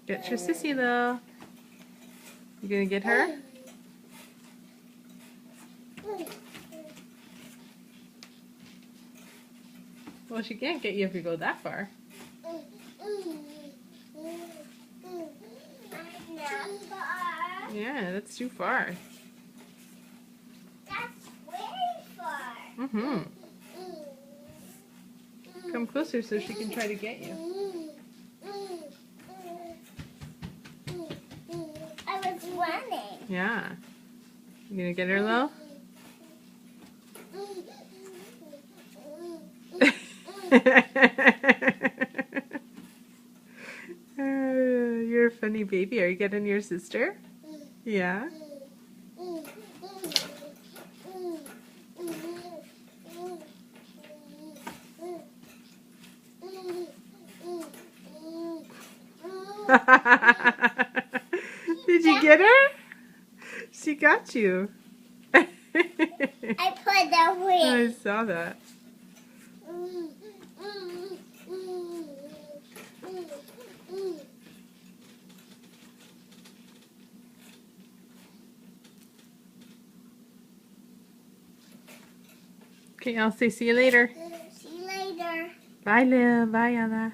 Get your sissy, Lil. You gonna get her? Well, she can't get you if you go that far. Yeah, that's too far. That's way far. Mm-hmm. Come closer so she can try to get you. I was running. Yeah. You gonna get her, Lil? You're a funny baby. Are you getting your sister? Yeah. Did you get her? She got you. I put the wing. I saw that. Okay, I'll say see you later. See you later. Bye, Lil. Bye, Anna.